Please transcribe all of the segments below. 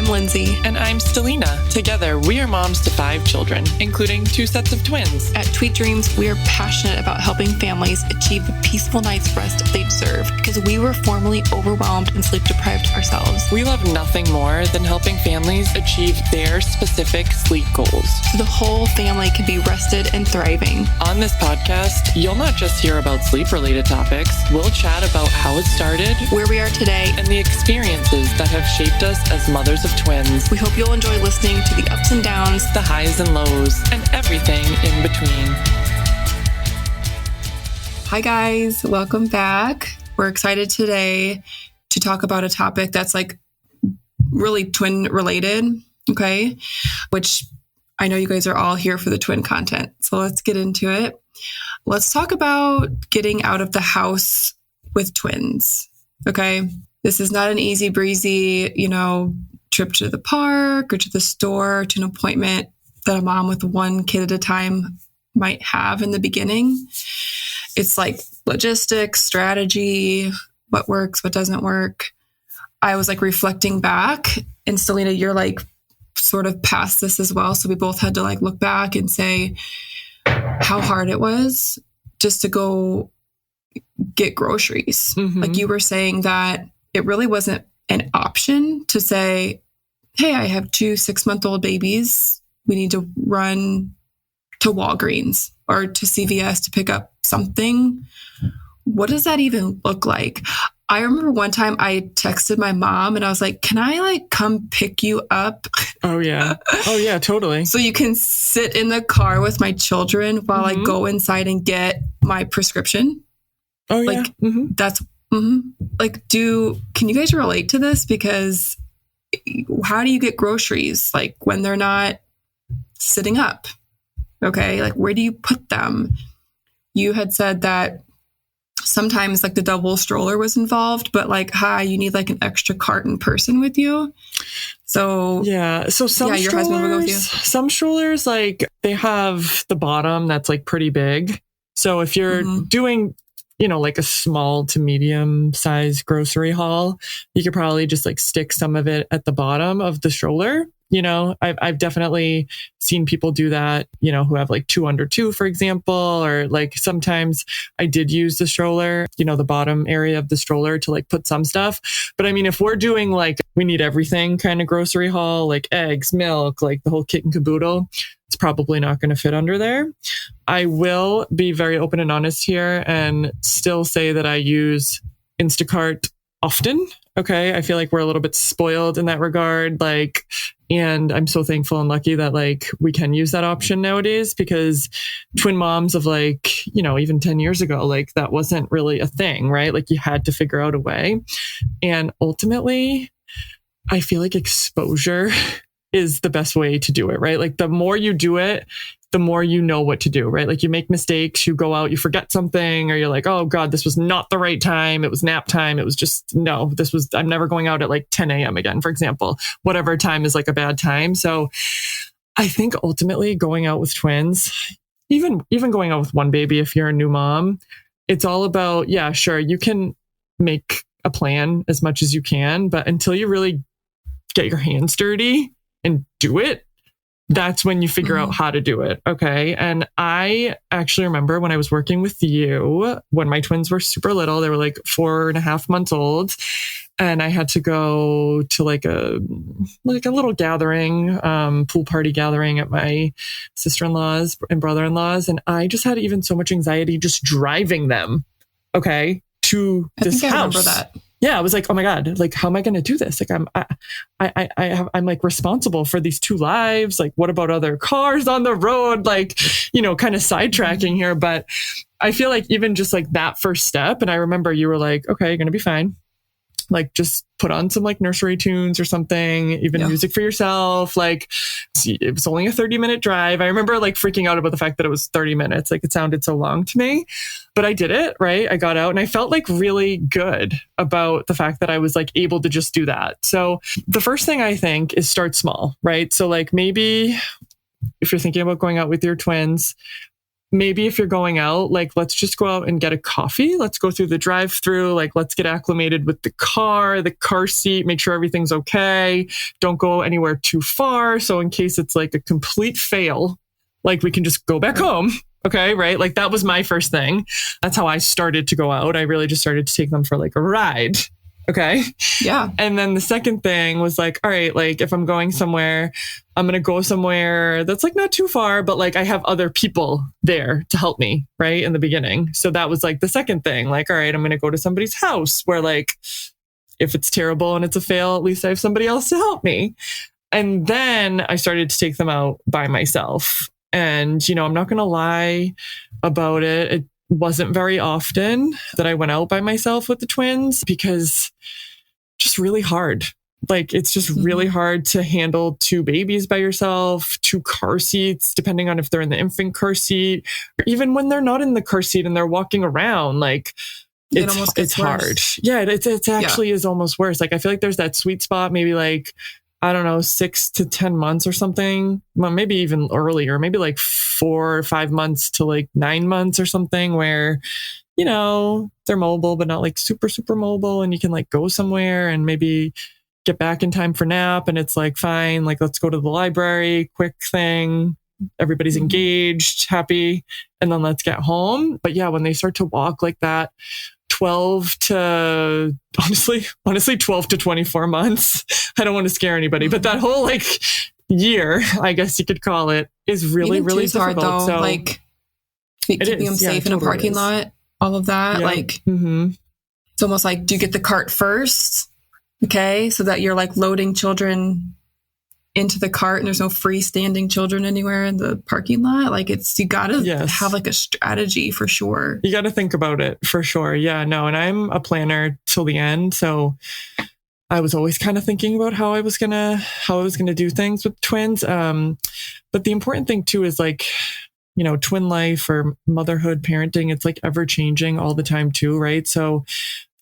I'm Lindsay. And I'm Stelina. Together, we are moms to 5 children, including 2 sets of twins. At Tweet Dreams, we are passionate about helping families achieve the peaceful night's rest they deserve because we were formerly overwhelmed and sleep deprived ourselves. We love nothing more than helping families achieve their specific sleep goals, so the whole family can be rested and thriving. On this podcast, you'll not just hear about sleep-related topics. We'll chat about how it started, where we are today, and the experiences that have shaped us as mothers of twins. We hope you'll enjoy listening to the ups and downs, the highs and lows, and everything in between. Hi guys, welcome back. We're excited today to talk about a topic that's like really twin related, okay? Which I know you guys are all here for the twin content. So let's get into it. Let's talk about getting out of the house with twins, okay? This is not an easy breezy, trip to the park or to the store, to an appointment that a mom with one kid at a time might have in the beginning. It's like logistics, strategy, what works, what doesn't work. I was like reflecting back, and Stelina, you're like sort of past this as well. So we both had to like look back and say how hard it was just to go get groceries. Mm-hmm. Like you were saying that it really wasn't an option to say, hey, I have 2 6-month-old babies. We need to run to Walgreens or to CVS to pick up something. What does that even look like? I remember one time I texted my mom and I was like, can I like come pick you up? Oh yeah. Oh yeah, totally. So you can sit in the car with my children while I go inside and get my prescription. Oh yeah. Like that's like, can you guys relate to this? Because how do you get groceries like when they're not sitting up? Okay. Like where do you put them? You had said that sometimes like the double stroller was involved, but like, you need like an extra cart in person with you. So yeah. So some your husband will go with you. Some strollers, like they have the bottom that's like pretty big. So if you're doing, like a small to medium size grocery haul, you could probably just like stick some of it at the bottom of the stroller. I've definitely seen people do that, who have like 2 under 2, for example, or like sometimes I did use the stroller, the bottom area of the stroller to like put some stuff. But I mean, if we're doing like, we need everything kind of grocery haul, like eggs, milk, like the whole kit and caboodle, it's probably not going to fit under there. I will be very open and honest here and still say that I use Instacart often. Okay. I feel like we're a little bit spoiled in that regard. And I'm so thankful and lucky that like we can use that option nowadays, because twin moms of like, even 10 years ago, like that wasn't really a thing, right? Like you had to figure out a way. And ultimately, I feel like exposure is the best way to do it, right? Like the more you do it, the more you know what to do, right? Like you make mistakes, you go out, you forget something, or you're like, oh God, this was not the right time. It was nap time. It was just, I'm never going out at like 10 a.m. again, for example, whatever time is like a bad time. So I think ultimately going out with twins, even going out with one baby, if you're a new mom, it's all about, yeah, sure, you can make a plan as much as you can, but until you really get your hands dirty and do it, that's when you figure out how to do it. Okay. And I actually remember when I was working with you, when my twins were super little, they were like 4.5 months old. And I had to go to like a little gathering, pool party gathering at my sister-in-law's and brother-in-law's. And I just had even so much anxiety just driving them. Okay. To this house. I remember that. Yeah, I was like, oh my God, like, how am I going to do this? Like, I'm like responsible for these 2 lives. Like, what about other cars on the road? Like, kind of sidetracking here. But I feel like even just like that first step. And I remember you were like, okay, you're going to be fine. Like just put on some like nursery tunes or something, even music for yourself. Like it was only a 30-minute drive. I remember like freaking out about the fact that it was 30 minutes. Like it sounded so long to me, but I did it, right? I got out and I felt like really good about the fact that I was like able to just do that. So the first thing I think is start small, right? So like maybe if you're thinking about going out with your twins, maybe if you're going out, like, let's just go out and get a coffee. Let's go through the drive-through. Like, let's get acclimated with the car seat, make sure everything's okay. Don't go anywhere too far. So in case it's like a complete fail, like we can just go back home. Okay. Right. Like that was my first thing. That's how I started to go out. I really just started to take them for like a ride. Okay. Yeah. And then the second thing was like, all right, like if I'm going somewhere, I'm going to go somewhere that's like not too far, but like I have other people there to help me, right? In the beginning. So that was like the second thing, like, all right, I'm going to go to somebody's house where like, if it's terrible and it's a fail, at least I have somebody else to help me. And then I started to take them out by myself. And, you know, I'm not going to lie about it. It wasn't very often that I went out by myself with the twins because just really hard. Like it's just really hard to handle 2 babies by yourself, 2 car seats, depending on if they're in the infant car seat, or even when they're not in the car seat and they're walking around, like it's hard. Yeah, it actually is almost worse. Like I feel like there's that sweet spot, maybe like, I don't know, 6 to 10 months or something. Well, maybe even earlier, maybe like 4 or 5 months to like 9 months or something where, you know, they're mobile, but not like super, super mobile. And you can like go somewhere and maybe get back in time for nap. And it's like, fine, like let's go to the library, quick thing. Everybody's engaged, happy. And then let's get home. But yeah, when they start to walk like that, 12 to 24 months. I don't want to scare anybody, but that whole like year, I guess you could call it, is really, really difficult. Hard, though. So like keeping them safe in a parking lot, all of that. Yeah. Like it's almost like, do you get the cart first? Okay. So that you're like loading children into the cart and there's no freestanding children anywhere in the parking lot. Like you gotta have like a strategy for sure. You gotta think about it for sure. Yeah, no. And I'm a planner till the end. So I was always kind of thinking about how I was gonna do things with twins. But the important thing too is like, you know, twin life or motherhood, parenting, it's like ever changing all the time too, right? So,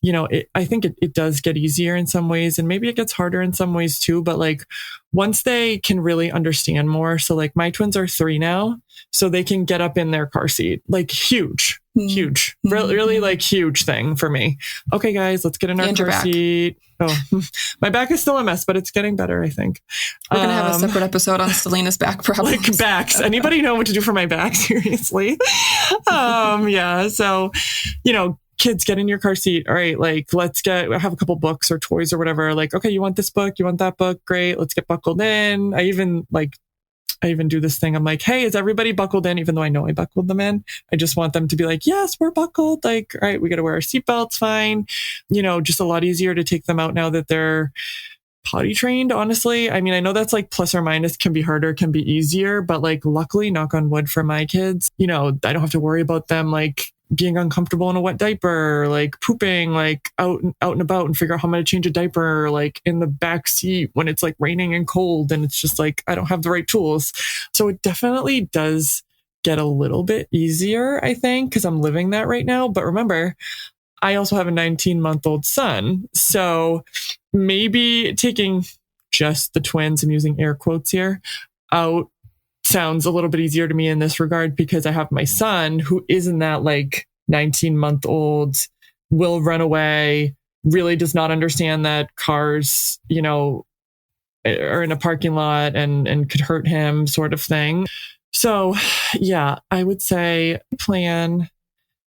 you know, I think it does get easier in some ways and maybe it gets harder in some ways too. But like once they can really understand more. So like my twins are 3 now, so they can get up in their car seat, like huge, really like huge thing for me. Okay, guys, let's get in our car seat. Oh, my back is still a mess, but it's getting better, I think. We're going to have a separate episode on Selena's back problems. Like backs. Anybody know what to do for my back? Seriously. Yeah. So, you know, kids, get in your car seat. All right, like I have a couple books or toys or whatever. Like, okay, you want this book? You want that book? Great. Let's get buckled in. I even do this thing. I'm like, hey, is everybody buckled in? Even though I know I buckled them in, I just want them to be like, yes, we're buckled. Like, all right, we got to wear our seatbelts. Fine. You know, just a lot easier to take them out now that they're potty trained, honestly. I mean, I know that's like plus or minus, can be harder, can be easier, but like luckily, knock on wood for my kids, you know, I don't have to worry about them like being uncomfortable in a wet diaper, like pooping, like out and about and figure out how I'm going to change a diaper, like in the back seat when it's like raining and cold. And it's just like, I don't have the right tools. So it definitely does get a little bit easier, I think, because I'm living that right now. But remember, I also have a 19-month-old son. So maybe taking just the twins, I'm using air quotes here, out sounds a little bit easier to me in this regard because I have my son who isn't that like 19-month-old, will run away, really does not understand that cars, you know, are in a parking lot and could hurt him sort of thing. So yeah, I would say plan.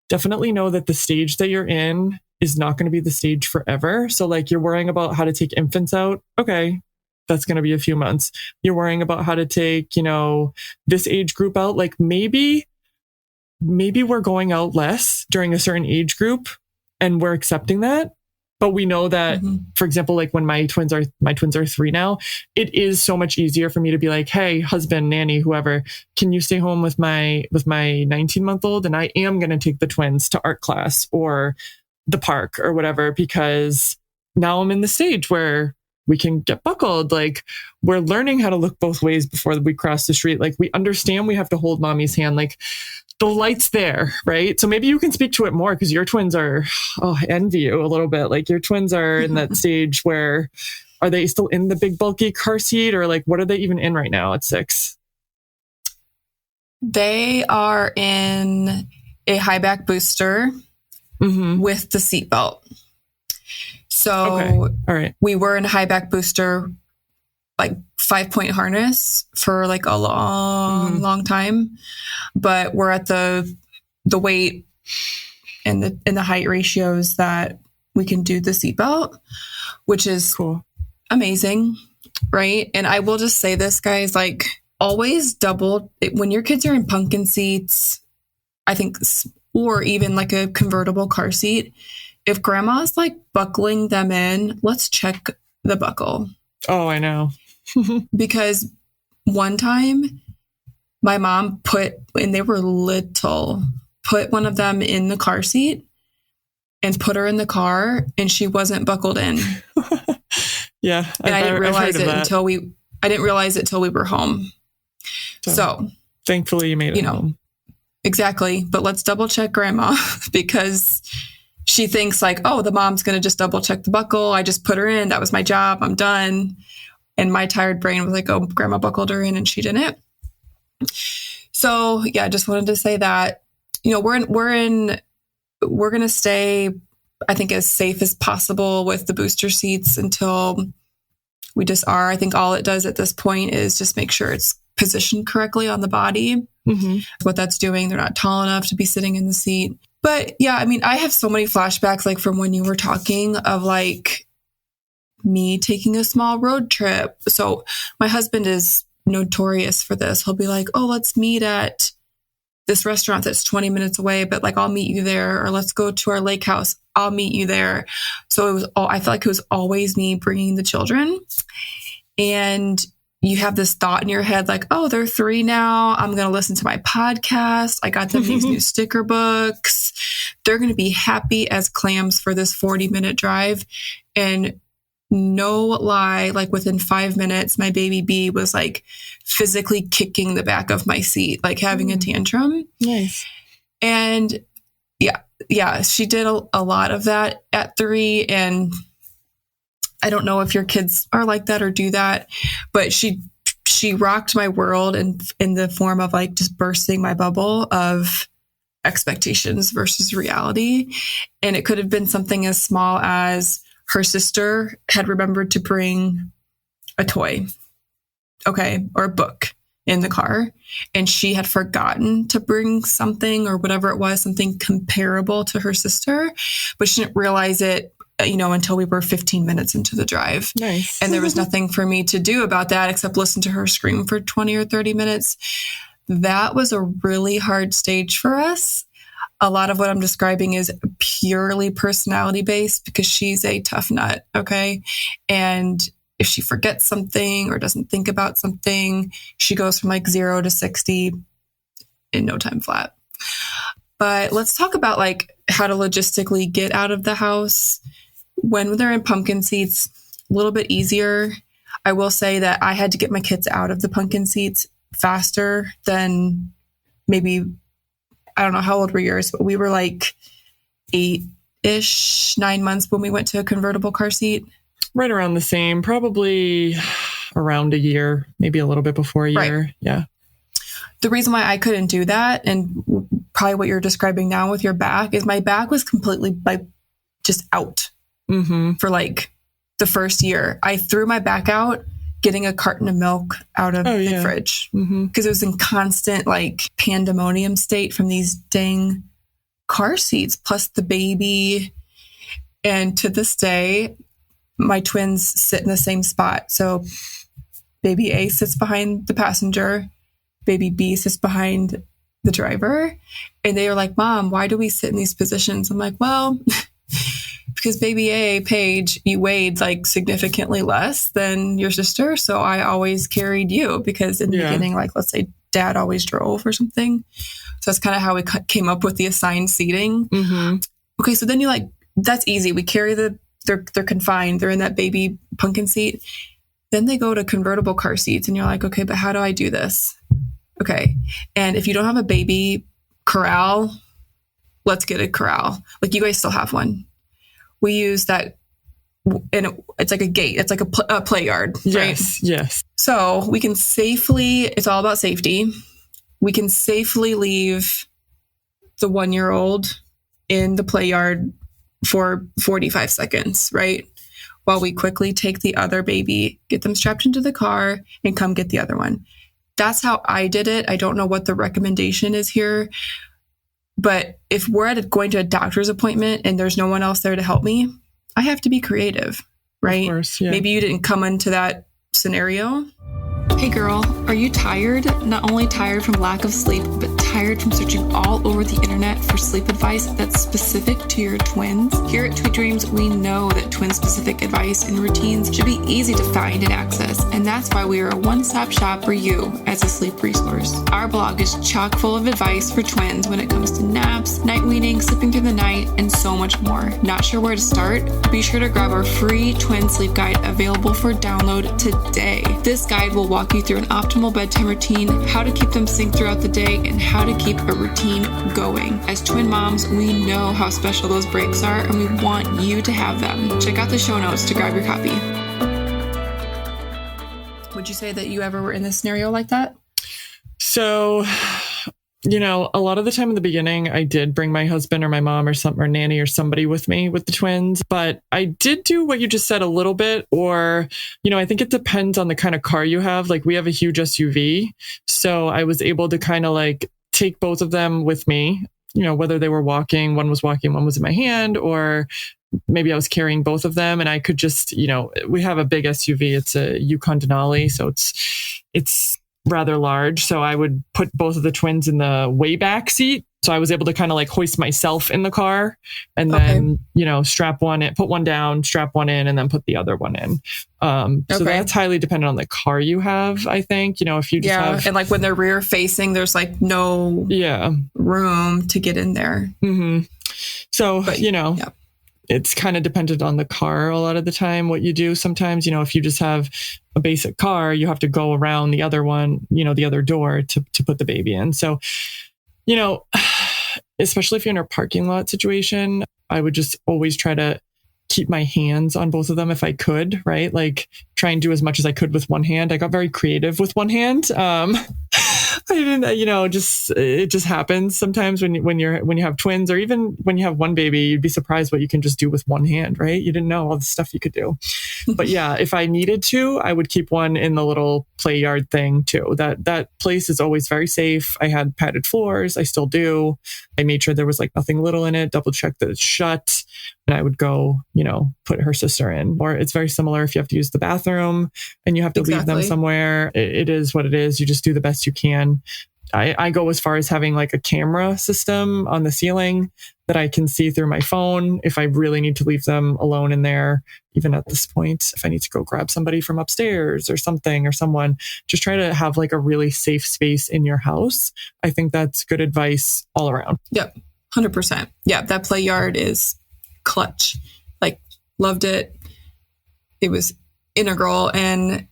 Definitely know that the stage that you're in is not going to be the stage forever. So like you're worrying about how to take infants out. Okay. That's going to be a few months. You're worrying about how to take, you know, this age group out. Like maybe we're going out less during a certain age group and we're accepting that. But we know that, for example, like when my twins are 3 now, it is so much easier for me to be like, hey, husband, nanny, whoever, can you stay home with my 19-month-old? And I am going to take the twins to art class or the park or whatever, because now I'm in the stage where we can get buckled. Like we're learning how to look both ways before we cross the street. Like we understand we have to hold mommy's hand. Like the light's there, right? So maybe you can speak to it more because your twins are, I envy you a little bit. Like your twins are in that stage where, are they still in the big bulky car seat or like, what are they even in right now at 6? They are in a high back booster with the seatbelt. So all right. We were in a high back booster, like 5-point harness for like a long time, but we're at the weight and the height ratios that we can do the seatbelt, which is cool. Amazing. Right. And I will just say this, guys, like always double when your kids are in pumpkin seats, I think, or even like a convertible car seat. If grandma's like buckling them in, let's check the buckle. Oh, I know. Because one time my mom when they were little, put one of them in the car seat and put her in the car and she wasn't buckled in. Yeah. And I didn't realize it until we were home. So thankfully you made it home. Exactly. But let's double check grandma because she thinks like, oh, the mom's going to just double check the buckle. I just put her in. That was my job. I'm done. And my tired brain was like, oh, grandma buckled her in and she didn't. So yeah, just wanted to say that, we're going to stay, I think, as safe as possible with the booster seats until we just are. I think all it does at this point is just make sure it's positioned correctly on the body. What that's doing. They're not tall enough to be sitting in the seat. But yeah, I mean, I have so many flashbacks, like from when you were talking of like me taking a small road trip. So my husband is notorious for this. He'll be like, oh, let's meet at this restaurant that's 20 minutes away, but like, I'll meet you there. Or let's go to our lake house. I'll meet you there. So I feel like it was always me bringing the children. And you have this thought in your head, like, oh, they're 3 now. I'm going to listen to my podcast. I got them these new sticker books. They're going to be happy as clams for this 40-minute drive. And no lie, like within 5 minutes, my baby B was like physically kicking the back of my seat, like having a tantrum. Nice. And yeah, she did a lot of that at 3. And I don't know if your kids are like that or do that, but she rocked my world in the form of like just bursting my bubble of expectations versus reality. And it could have been something as small as her sister had remembered to bring a toy, or a book in the car, and she had forgotten to bring something or whatever it was, something comparable to her sister, but she didn't realize it until we were 15 minutes into the drive. Nice. And there was nothing for me to do about that except listen to her scream for 20 or 30 minutes. That was a really hard stage for us. A lot of what I'm describing is purely personality based because she's a tough nut. Okay. And if she forgets something or doesn't think about something, she goes from like 0 to 60 in no time flat. But let's talk about like how to logistically get out of the house. When they're in pumpkin seats, a little bit easier. I will say that I had to get my kids out of the pumpkin seats faster than maybe, I don't know, how old were yours, but we were like 8-ish, 9 months when we went to a convertible car seat. Right around the same, probably around a year, maybe a little bit before a year. Right. Yeah. The reason why I couldn't do that, and probably what you're describing now with your back, is my back was completely like just out for like the first year. I threw my back out getting a carton of milk out of the fridge because it was in constant like pandemonium state from these dang car seats, plus the baby. And to this day, my twins sit in the same spot. So baby A sits behind the passenger, baby B sits behind the driver. And they were like, Mom, why do we sit in these positions? I'm like, well, because baby A, Paige, you weighed like significantly less than your sister. So I always carried you because in the beginning, like, let's say dad always drove or something. So that's kind of how we came up with the assigned seating. Okay. So then you like, that's easy. We carry they're confined. They're in that baby pumpkin seat. Then they go to convertible car seats and you're like, okay, but how do I do this? Okay. And if you don't have a baby corral, let's get a corral. Like you guys still have one. We use that, and it's like a gate. It's like a play yard, right? Yes. So we can safely, it's all about safety. we can safely leave the 1-year-old in the play yard for 45 seconds, right? While we quickly take the other baby, get them strapped into the car, and come get the other one. That's how I did it. I don't know what the recommendation is here. But if we're going to a doctor's appointment and there's no one else there to help me, I have to be creative, right? Of course, yeah. Maybe you didn't come into that scenario. Hey girl, are you tired? Not only tired from lack of sleep, but tired from searching all over the internet for sleep advice that's specific to your twins? Here at Tweet Dreams, we know that twin-specific advice and routines should be easy to find and access, and that's why we are a one-stop shop for you as a sleep resource. Our blog is chock full of advice for twins when it comes to naps, night weaning, sleeping through the night, and so much more. Not sure where to start? Be sure to grab our free twin sleep guide available for download today. This guide will walk you through an optimal bedtime routine, how to keep them synced throughout the day, and how to keep a routine going. As twin moms, we know how special those breaks are, and we want you to have them. Check out the show notes to grab your copy. Would you say that you ever were in this scenario like that? So, a lot of the time in the beginning, I did bring my husband or my mom or nanny or somebody with me with the twins. But I did do what you just said a little bit, or, I think it depends on the kind of car you have. Like we have a huge SUV. So I was able to kind of like take both of them with me, whether they were walking, one was walking, one was in my hand, or maybe I was carrying both of them and I could just, we have a big SUV. It's a Yukon Denali. So it's rather large. So I would put both of the twins in the way back seat. So I was able to kind of like hoist myself in the car and then, strap one in, put one down, strap one in, and then put the other one in. So that's highly dependent on the car you have, I think. If you just have... and like when they're rear facing, there's like no room to get in there. Mm-hmm. So, it's kind of dependent on the car a lot of the time, what you do. Sometimes, if you just have a basic car, you have to go around the other one, the other door to put the baby in. So, especially if you're in a parking lot situation, I would just always try to keep my hands on both of them if I could, right? Like try and do as much as I could with one hand. I got very creative with one hand. I didn't, it just happens sometimes when you have twins, or even when you have one baby, you'd be surprised what you can just do with one hand, right? You didn't know all the stuff you could do. But yeah, if I needed to, I would keep one in the little play yard thing too. That place is always very safe. I had padded floors. I still do. I made sure there was like nothing little in it, double check that it's shut. And I would go, put her sister in. Or it's very similar if you have to use the bathroom and you have to leave them somewhere. It is what it is. You just do the best you can. I go as far as having like a camera system on the ceiling that I can see through my phone if I really need to leave them alone in there. Even at this point, if I need to go grab somebody from upstairs or something or someone, just try to have like a really safe space in your house. I think that's good advice all around. Yep. 100%. Yeah. That play yard is clutch. Like loved it. It was integral. And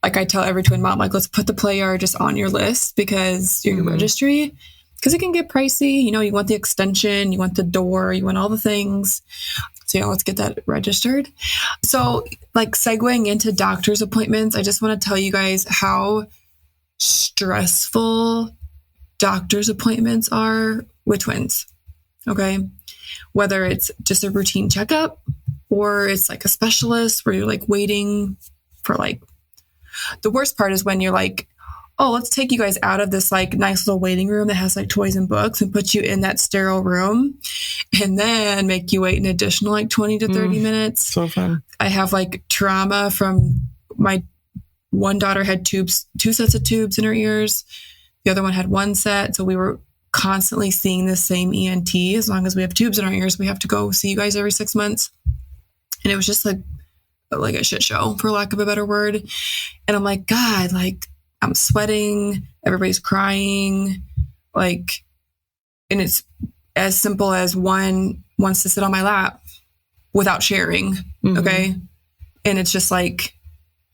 like I tell every twin mom, like, let's put the play yard just on your list because your registry, because it can get pricey. You want the extension, you want the door, you want all the things. So yeah, let's get that registered. So like segueing into doctor's appointments, I just want to tell you guys how stressful doctor's appointments are with twins. Okay. Whether it's just a routine checkup or it's like a specialist where you're like waiting for like, the worst part is when you're like, oh, let's take you guys out of this like nice little waiting room that has like toys and books and put you in that sterile room and then make you wait an additional like 20 to 30 minutes. So fun. I have like trauma from my one daughter had two sets of tubes in her ears. The other one had one set. So we were constantly seeing the same ENT. As long as we have tubes in our ears, we have to go see you guys every 6 months. And it was just like a shit show, for lack of a better word. And I'm like, God, like I'm sweating, everybody's crying, like, and it's as simple as one wants to sit on my lap without sharing. Okay. And it's just like,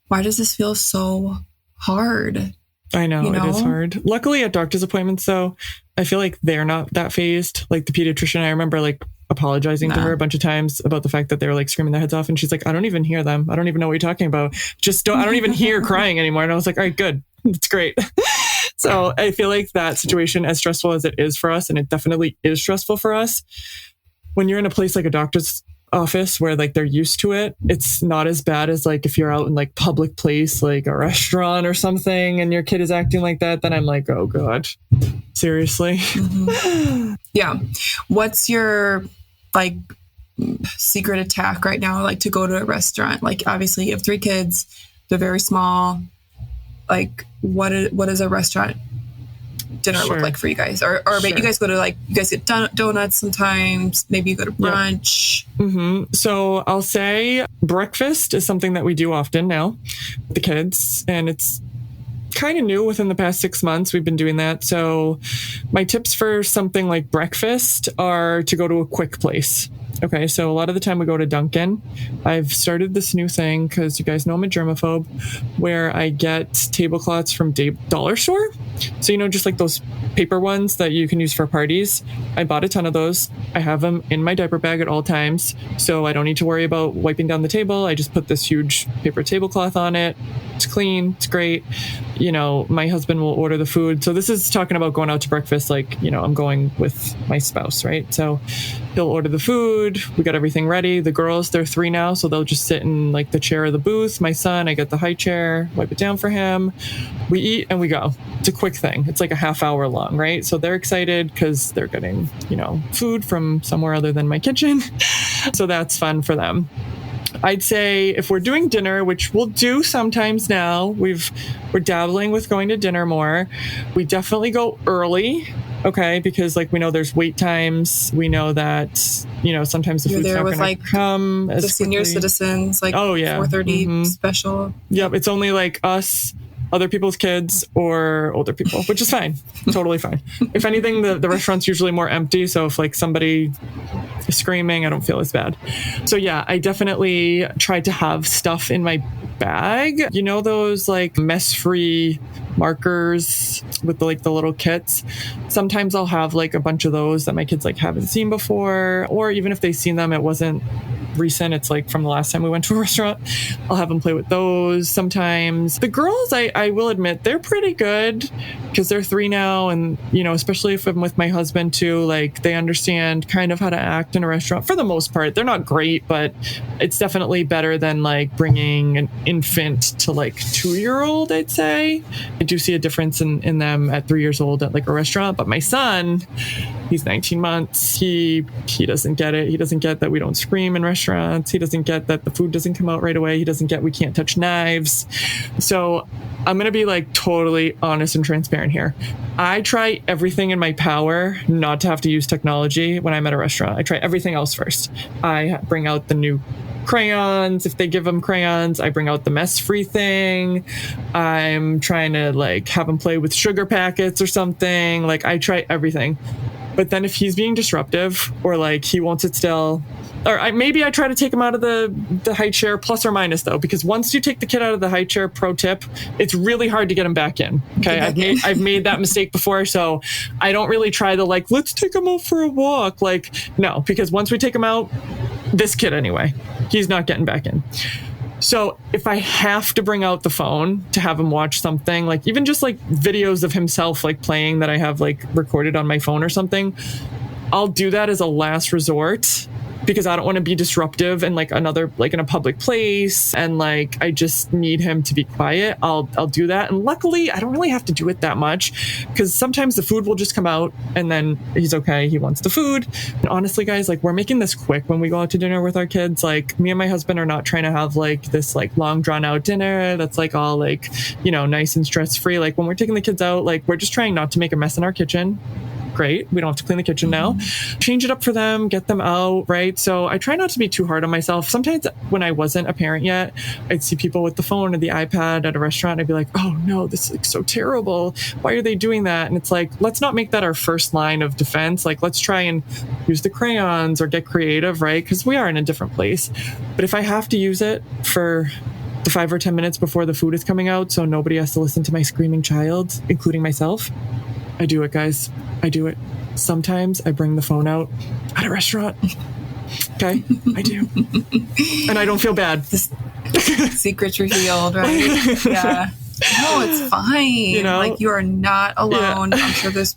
why does this feel so hard? I know, it is hard. Luckily at doctor's appointments though, I feel like they're not that phased. Like the pediatrician, I remember like apologizing to her a bunch of times about the fact that they were like screaming their heads off. And she's like, I don't even hear them. I don't even know what you're talking about. I don't even hear crying anymore. And I was like, all right, good. It's great. So I feel like that situation, as stressful as it is for us, and it definitely is stressful for us, when you're in a place like a doctor's office where like they're used to it, it's not as bad as like if you're out in like public place, like a restaurant or something, and your kid is acting like that, then I'm like, oh God, seriously. Mm-hmm. Yeah. What's your like secret attack right now? Like to go to a restaurant, like obviously you have 3 kids, they're very small. Like what is a restaurant dinner look like for you guys? Or maybe you guys go to like, you guys get donuts sometimes, maybe you go to brunch. Yeah. Mm-hmm. So I'll say breakfast is something that we do often now with the kids, and it's kind of new within the past 6 months. We've been doing that. So my tips for something like breakfast are to go to a quick place. Okay, so a lot of the time we go to Dunkin'. I've started this new thing because you guys know I'm a germaphobe, where I get tablecloths from dollar store. So, just like those paper ones that you can use for parties. I bought a ton of those. I have them in my diaper bag at all times, so I don't need to worry about wiping down the table. I just put this huge paper tablecloth on it. It's clean. It's great. My husband will order the food. So this is talking about going out to breakfast. Like, I'm going with my spouse, right? So he'll order the food. We got everything ready. The girls, they're 3 now, so they'll just sit in like the chair of the booth. My son, I get the high chair, wipe it down for him. We eat and we go. It's a quick thing. It's like a half hour long, right? So they're excited because they're getting, food from somewhere other than my kitchen. So that's fun for them. I'd say if we're doing dinner, which we'll do sometimes now, we're dabbling with going to dinner more. We definitely go early, okay? Because like we know there's wait times. We know that sometimes the food's not going to come as the senior quickly. Citizens, like 4:30 special. Yep, it's only like us, other people's kids, or older people, which is fine. Totally fine. If anything, the restaurant's usually more empty. So if like somebody is screaming, I don't feel as bad. So yeah, I definitely try to have stuff in my bag. Those like mess-free markers with the little kits. Sometimes I'll have like a bunch of those that my kids like haven't seen before, or even if they've seen them, it wasn't recent. It's like from the last time we went to a restaurant. I'll have them play with those sometimes. The girls, I will admit, they're pretty good because they're 3 now. And, especially if I'm with my husband too, like they understand kind of how to act in a restaurant for the most part. They're not great, but it's definitely better than like bringing an infant to like 2-year-old, I'd say. I do see a difference in them at 3 years old at like a restaurant. But my son, he's 19 months. He doesn't get it. He doesn't get that we don't scream in restaurants. He doesn't get that the food doesn't come out right away. He doesn't get we can't touch knives. So I'm going to be like totally honest and transparent here. I try everything in my power not to have to use technology when I'm at a restaurant. I try everything else first. I bring out the new crayons. If they give them crayons, I bring out the mess-free thing. I'm trying to like have them play with sugar packets or something. Like I try everything. But then if he's being disruptive or like he won't sit still, or maybe I try to take him out of the high chair, plus or minus though, because once you take the kid out of the high chair, pro tip, it's really hard to get him back in. Okay. I've made that mistake before. So I don't really try to like, let's take him out for a walk. Like, no, because once we take him out, this kid anyway, he's not getting back in. So if I have to bring out the phone to have him watch something, like even just like videos of himself like playing that I have like recorded on my phone or something, I'll do that as a last resort because I don't want to be disruptive and like another, like in a public place. And like, I just need him to be quiet. I'll do that. And luckily I don't really have to do it that much because sometimes the food will just come out and then he's okay. He wants the food. And honestly, guys, like we're making this quick when we go out to dinner with our kids. Like me and my husband are not trying to have like this like long drawn out dinner that's like all like, nice and stress free. Like when we're taking the kids out, like we're just trying not to make a mess in our kitchen. Great. We don't have to clean the kitchen now. Change it up for them, get them out, right? So I try not to be too hard on myself. Sometimes when I wasn't a parent yet, I'd see people with the phone or the iPad at a restaurant. I'd be like, oh no, this is like so terrible. Why are they doing that? And it's like, let's not make that our first line of defense. Like, let's try and use the crayons or get creative, right? Because we are in a different place. But if I have to use it for the 5 or 10 minutes before the food is coming out, so nobody has to listen to my screaming child, including myself, I do it, guys. I do it. Sometimes I bring the phone out at a restaurant Okay, I do. And I don't feel bad. Secrets revealed, right? Yeah. No, it's fine. Like, you are not alone. Yeah. I'm sure there's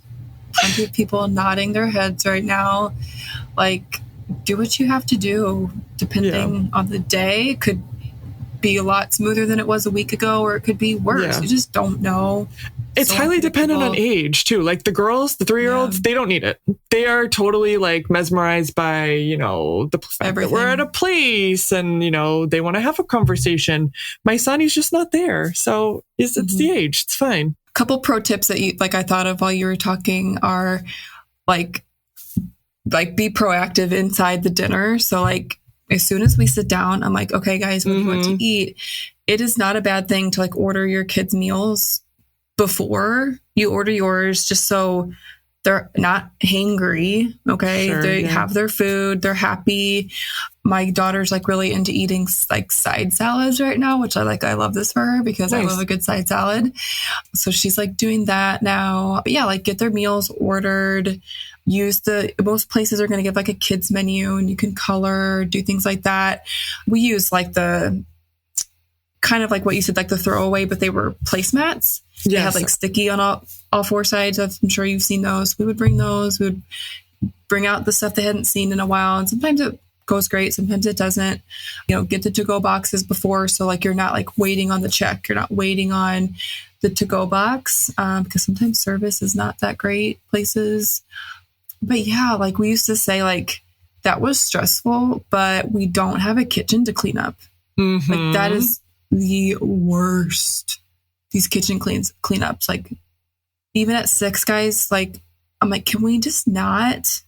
plenty of people nodding their heads right now. Like, do what you have to do, depending on the day. It could be a lot smoother than it was a week ago, or it could be worse. You just don't know. It's highly dependent on age too. Like the girls, the 3-year-olds, they don't need it. They are totally like mesmerized by, the fact that we're at a place and, they want to have a conversation. My son, he's just not there. So it's the age. It's fine. A couple pro tips that I thought of while you were talking are like be proactive inside the dinner. So like, as soon as we sit down, I'm like, okay, guys, what do you want to eat? It is not a bad thing to like order your kids' meals before you order yours, just so they're not hangry. Okay. Sure, they have their food. They're happy. My daughter's like really into eating like side salads right now, which I like. I love this for her because I love a good side salad. So she's like doing that now. But yeah, like get their meals ordered. Most places are going to give like a kids menu and you can color, do things like that. We use like the kind of like what you said, like the throwaway, but they were placemats. They have like sticky on all four sides. I'm sure you've seen those. We would bring those. We would bring out the stuff they hadn't seen in a while. And sometimes it goes great. Sometimes it doesn't. Get the to-go boxes before. So like you're not like waiting on the check. You're not waiting on the to-go box because sometimes service is not that great places. But yeah, like we used to say like that was stressful, but we don't have a kitchen to clean up. Like that is the worst. These kitchen cleanups, like even at 6, guys, like I'm like, can we just not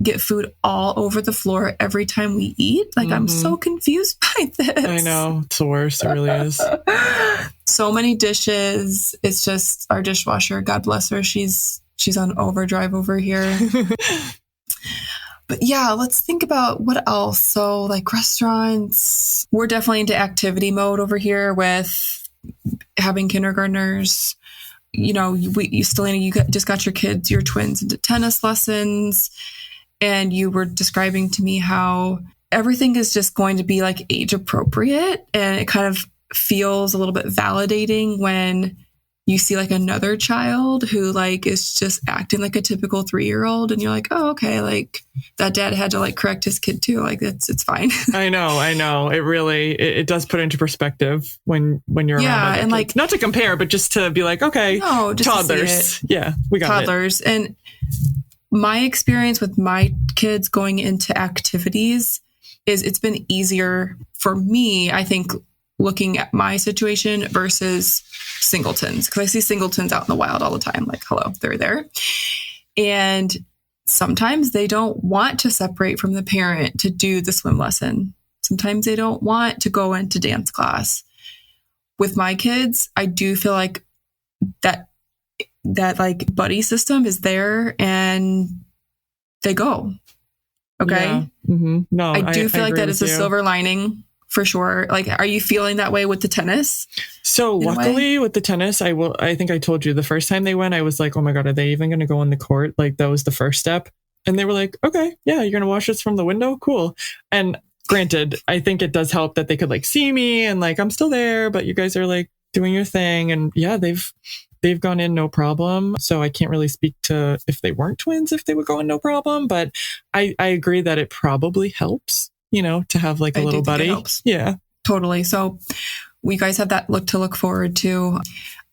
get food all over the floor every time we eat? Like I'm so confused by this. I know, it's the worst. It really is. So many dishes. It's just our dishwasher. God bless her. She's on overdrive over here. But yeah, let's think about what else. So like restaurants, we're definitely into activity mode over here with having kindergartners. Stelina, you just got your twins into tennis lessons. And you were describing to me how everything is just going to be like age appropriate. And it kind of feels a little bit validating when you see like another child who like is just acting like a typical 3-year-old and you're like, oh, okay. Like that dad had to like correct his kid too. Like it's fine. I know. It really, it does put into perspective when you're around other and kids. Like not to compare, but just to be like, okay, just toddlers. Yeah, we got toddlers. And my experience with my kids going into activities is it's been easier for me, I think, looking at my situation versus singletons, because I see singletons out in the wild all the time. Like, hello, they're there. And sometimes they don't want to separate from the parent to do the swim lesson. Sometimes they don't want to go into dance class. With my kids, I do feel like that like buddy system is there and they go. Okay. Yeah. Mm-hmm. No, I do feel like that is a silver lining. For sure. Like, are you feeling that way with the tennis? So luckily with the tennis, I think I told you the first time they went, I was like, oh my God, are they even going to go on the court? Like that was the first step. And they were like, okay, yeah, you're going to watch this from the window. Cool. And granted, I think it does help that they could like see me and like, I'm still there, but you guys are like doing your thing. And yeah, they've gone in no problem. So I can't really speak to if they weren't twins, if they would go in no problem, but I agree that it probably helps. To have like a little buddy. Yeah, totally. So we guys have that to look forward to.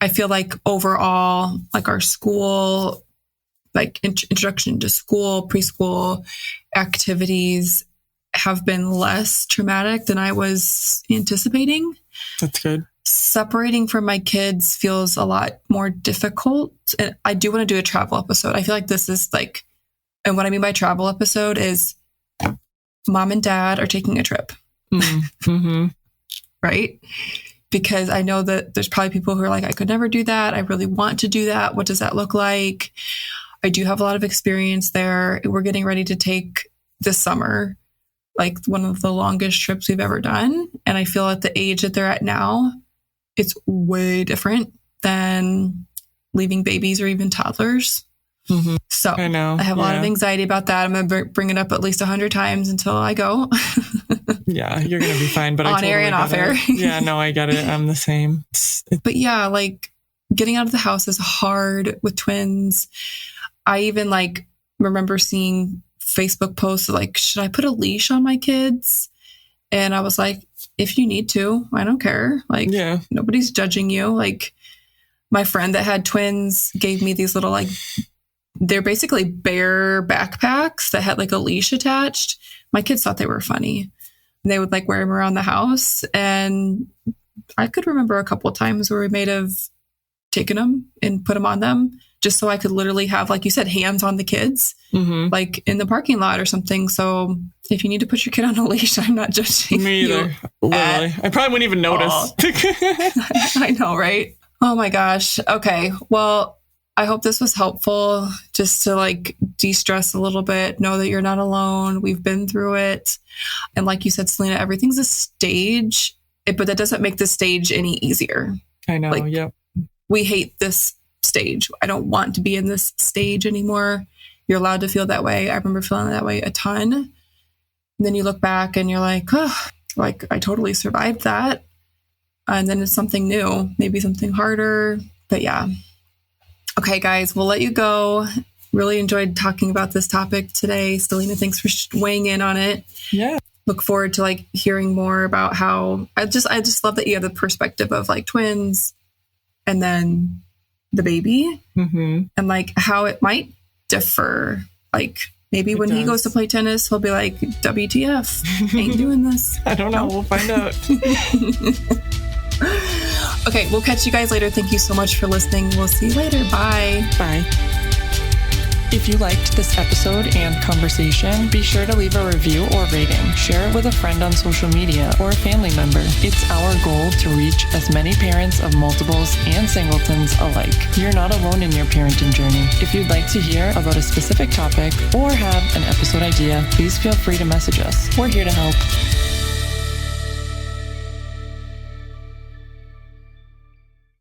I feel like overall, like our school, like introduction to school, preschool activities have been less traumatic than I was anticipating. That's good. Separating from my kids feels a lot more difficult. And I do want to do a travel episode. I feel like this is like, and what I mean by travel episode is mom and dad are taking a trip. Mm-hmm. Right? Because I know that there's probably people who are like, I could never do that. I really want to do that. What does that look like? I do have a lot of experience there. We're getting ready to take this summer, like one of the longest trips we've ever done. And I feel at the age that they're at now, it's way different than leaving babies or even toddlers. Mm-hmm. So I know. I have a lot of anxiety about that. I'm going to bring it up at least 100 times until I go. Yeah, you're going to be fine. But on air and off air. Yeah, no, I get it. I'm the same. But yeah, like getting out of the house is hard with twins. I even like remember seeing Facebook posts like, should I put a leash on my kids? And I was like, if you need to, I don't care. Like, nobody's judging you. Like, my friend that had twins gave me these little, like, they're basically bear backpacks that had like a leash attached. My kids thought they were funny. They would like wear them around the house. And I could remember a couple of times where we may have taken them and put them on them just so I could literally have, like you said, hands on the kids, like in the parking lot or something. So if you need to put your kid on a leash, I'm not judging Me either. Literally. I probably wouldn't even notice. I know, right? Oh my gosh. Okay. Well, I hope this was helpful just to like de-stress a little bit, know that you're not alone. We've been through it. And like you said, Selena, everything's a stage, but that doesn't make the stage any easier. I know. Like, we hate this stage. I don't want to be in this stage anymore. You're allowed to feel that way. I remember feeling that way a ton. And then you look back and you're like, oh, like I totally survived that. And then it's something new, maybe something harder. But yeah. Okay, guys, we'll let you go. Really enjoyed talking about this topic today. Selena, thanks for weighing in on it. Yeah. Look forward to like hearing more about how I just love that you have the perspective of like twins and then the baby and like how it might differ. Like maybe when he goes to play tennis, he'll be like, WTF, ain't doing this. I don't know. We'll find out. Okay, we'll catch you guys later. Thank you so much for listening. We'll see you later. Bye. Bye. If you liked this episode and conversation, be sure to leave a review or rating. Share it with a friend on social media or a family member. It's our goal to reach as many parents of multiples and singletons alike. You're not alone in your parenting journey. If you'd like to hear about a specific topic or have an episode idea, please feel free to message us. We're here to help.